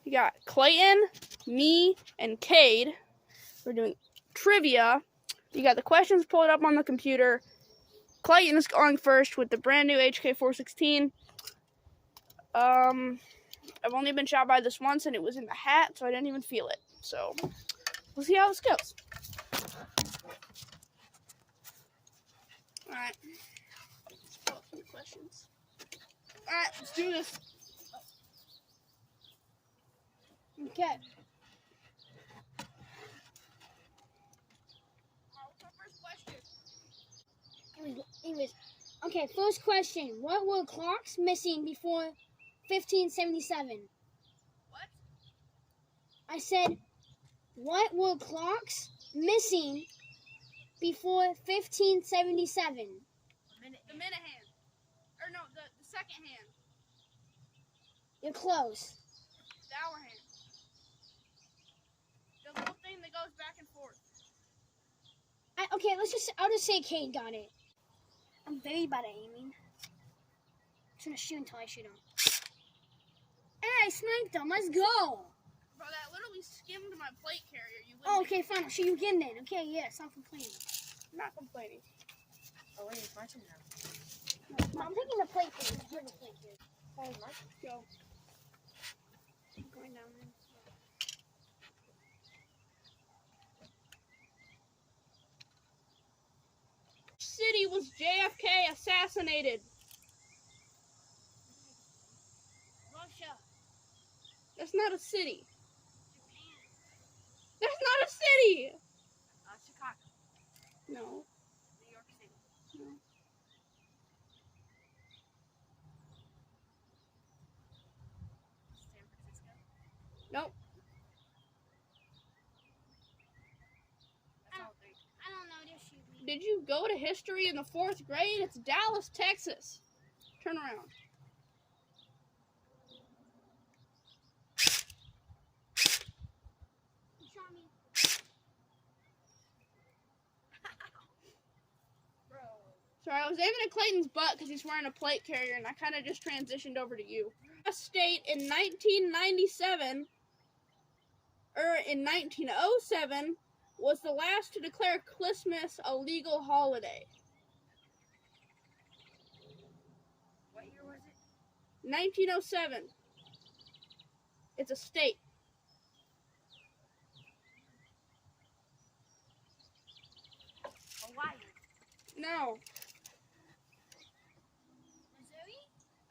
You got Clayton, me, and Cade. We're doing trivia. You got the questions pulled up on the computer. Clayton is going first with the brand new HK416. I've only been shot by this once, and it was in the hat, so I didn't even feel it. So we'll see how this goes. All right. Let's pull up some questions. All right, let's do this. Okay. What's our first question? Anyways, okay, first question. What were clocks missing before 1577? What? I said, what were clocks missing before 1577? The minute hand. Or no, the second hand. You're close. The hour hand. The little thing that goes back and forth. Okay, I'll just say Cade got it. I'm very bad at aiming. I'm just gonna shoot until I shoot him. Hey, I sniped him. Let's go. Bro, that literally skimmed my plate carrier. You Oh, okay, fine. I'll shoot you again then. Okay, yeah, stop complaining. I'm not complaining. Oh, wait, it's my turn now. No, I'm taking the plate carrier. You're the plate carrier. Oh, my Go. I'm going down there. City was JFK assassinated? Russia. That's not a city. Japan. That's not a city. Chicago. No. New York City. No. San Francisco. Nope. That's all three. I don't know. Just shoot me. Did you go to history in the 4th grade? It's Dallas, Texas. Turn around. You shot me. Bro. Sorry, I was aiming at Clayton's butt because he's wearing a plate carrier, and I kind of just transitioned over to you. A state in 1997, or in 1907, was the last to declare Christmas a legal holiday. What year was it? 1907. It's a state. Hawaii. No. Missouri?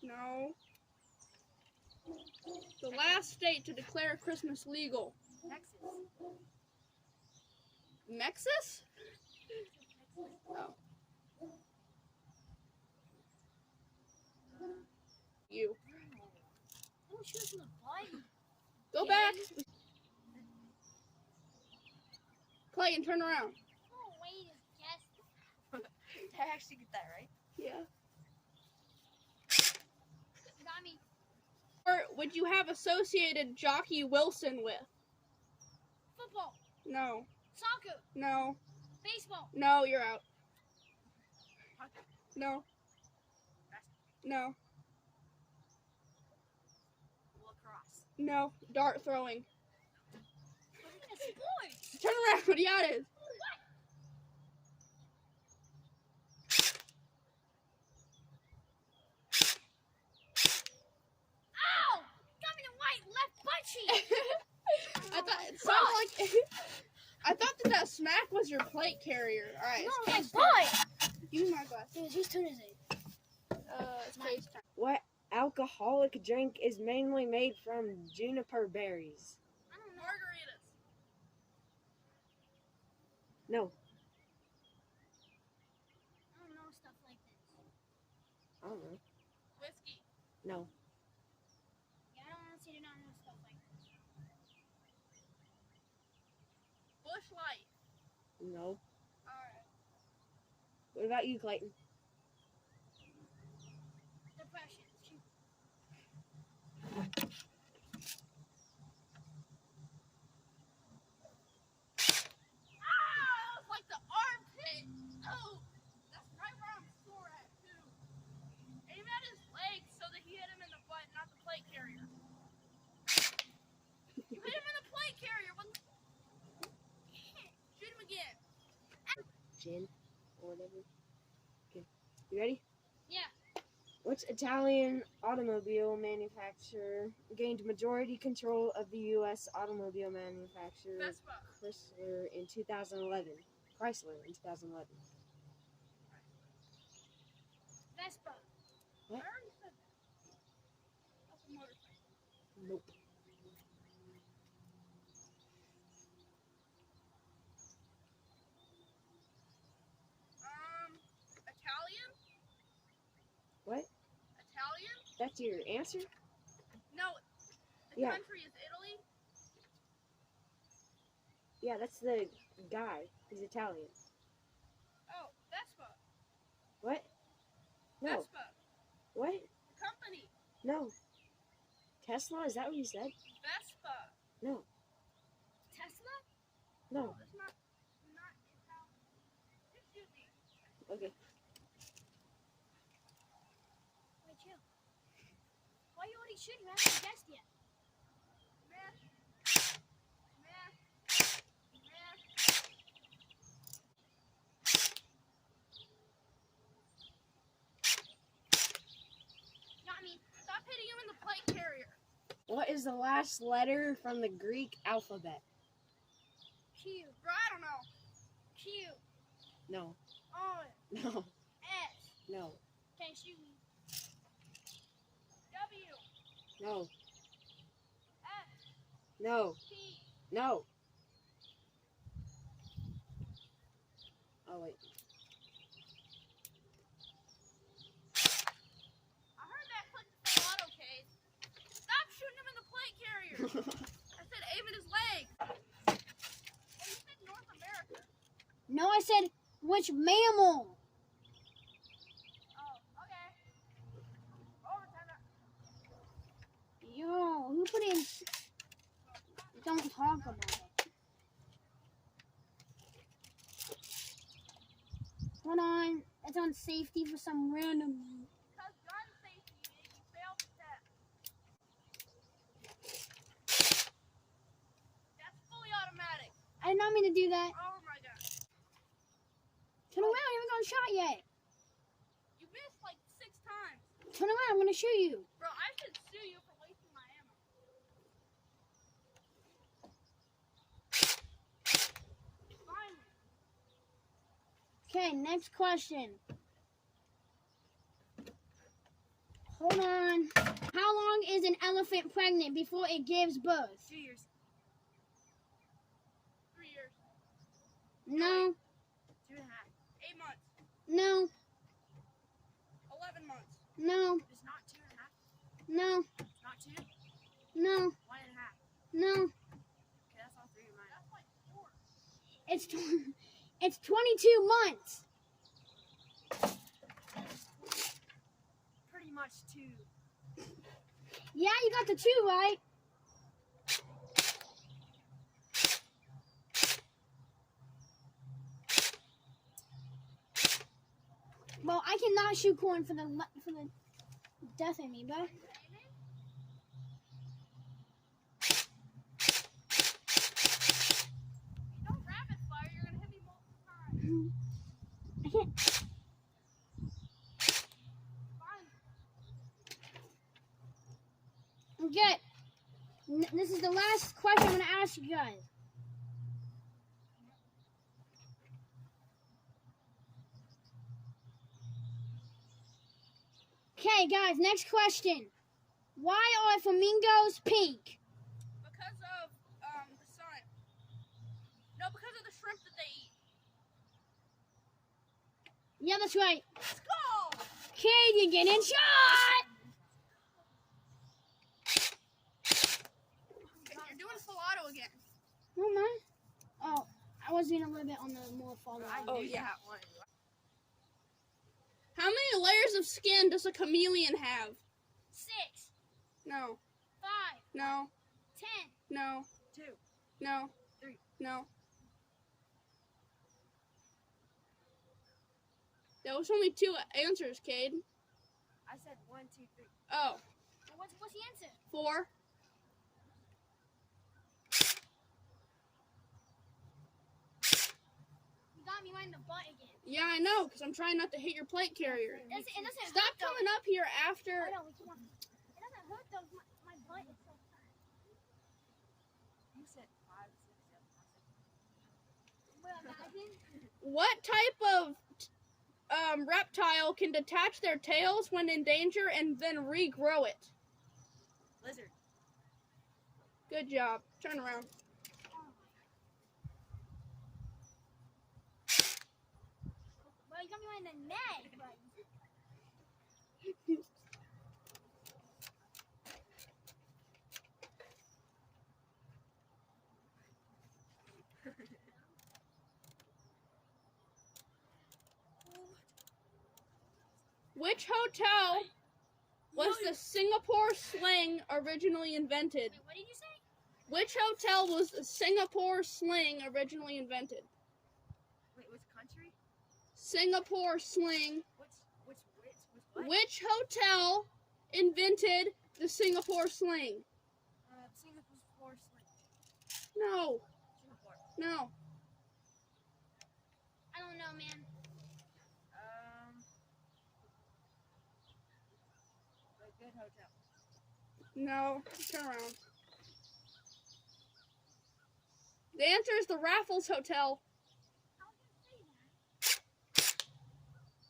No. The last state to declare Christmas legal. Texas. Nexus? Oh. You. Don't shoot us in the butt. Go back. Clayton, turn around. Oh, wait, yes. Did I actually get that right? Yeah. You got me. Or would you have associated Jockey Wilson with? Football. No. Soccer. No. Baseball. No, you're out. Hockey. No. No. Lacrosse. No. Dart throwing. Sports. Turn around. Yeah, it is. Ow! Got me the white left butt cheek. I thought it sounded like I thought that smack was your plate carrier. All right. No, it's my Kate's turn. butt. Give me my glass. Dude, whose turn is it? It's Kate's turn. What alcoholic drink is mainly made from juniper berries? I don't know. Margaritas. No. I don't know stuff like this. I don't know. Whiskey. No. Yeah, I don't honestly do not know stuff like this. Bush Light. No. Alright. What about you, Clayton? Depression. Ah! It's like the armpit. Oh! That's right where I'm sore at, too. Aim at his legs so that he hit him in the butt, not the plate carrier. chin or whatever. Okay, you ready? Yeah. Which Italian automobile manufacturer gained majority control of the U.S. automobile manufacturer Vespa. Chrysler in 2011? Chrysler in 2011. Vespa. What? I already said that. That's a motorcycle. Nope. Italian? What? Italian? That's your answer? No, the Yeah. country is Italy. Yeah, that's the guy. He's Italian. Oh, Vespa. What? No. Vespa. What? The company. No. Tesla? Is that what you said? Vespa. No. Tesla? No. It's not Italian. Just shoot me. Okay. Wait, chill. Why are you already shooting? I haven't guessed yet. Man. Man. Man. Not me. Stop hitting him in the plate carrier. What is the last letter from the Greek alphabet? Q. Bro, I don't know. Q. No. R. No. S. No. Okay, shoot me. W. No. F. No. P. No. Oh, wait. I heard that click the full auto case. Stop shooting him in the plate carrier. I said aim at his leg. Oh, you said North America. No, I said which mammal? Oh, okay. Overtime. Yo, who put in? Don't talk about it. Hold on, it's on safety for some random. Because gun safety, you failed the test. That's fully automatic. I did not mean to do that. Oh my god. Turn around, I haven't gotten shot yet. You missed like 6 times. Turn around, I'm gonna shoot you. Bro, I should sue you for wasting my ammo. Finally. Okay, next question. Hold on. How long is an elephant pregnant before it gives birth? 2 years. 3 years. No, 2.5. 8 months. no, 11 months. no, It's not 2.5. no, It's not 2. no, 1.5. no. Okay, that's all 3 of mine. That's like 4. It's 22 months. Pretty much 2. Yeah, you got the 2 right. Well, I cannot shoot corn for the death of me, bro. Don't rapid fire, you're gonna hit me multiple times. I can't. Fine. Okay. This is the last question I'm gonna ask you guys. Okay, guys, next question. Why are flamingos pink? Because of the sun. No, because of the shrimp that they eat. Yeah, that's right. Let's go! Okay, you're getting shot! Okay, you're doing full auto again. No, man. Oh, I was doing a little bit on the more follow. Oh, yeah. How many layers of skin does a chameleon have? 6, No. 5, No. 10. No. 2. No. 3. No. That was only 2 answers, Cade. I said 1, 2, 3. Oh. What's the answer? 4. You got me right in the butt again. Yeah, I know, because I'm trying not to hit your plate carrier. It doesn't Stop hurt, though. coming up here after. Hold on, come on. It doesn't hurt though. My butt is so fat. You said 5, 6, 7. Well, imagine. What type of reptile can detach their tails when in danger and then regrow it? Lizard. Good job. Turn around. Well, you got me right in the neck, but. Which hotel was the Singapore sling originally invented? Wait, what did you say? Which hotel was the Singapore sling originally invented? Wait, which country? Singapore sling. Which what? Which hotel invented the Singapore sling? Singapore sling. No. Singapore. No. I don't know, man. The Good Hotel. No. Turn around. The answer is the Raffles Hotel. How did you say that?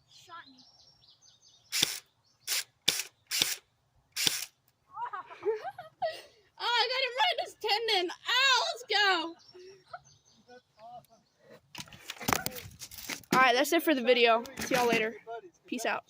Shot me. Oh, I got him right in his tendon. Ow, let's go. Alright, that's it for the video. See y'all later. Peace out.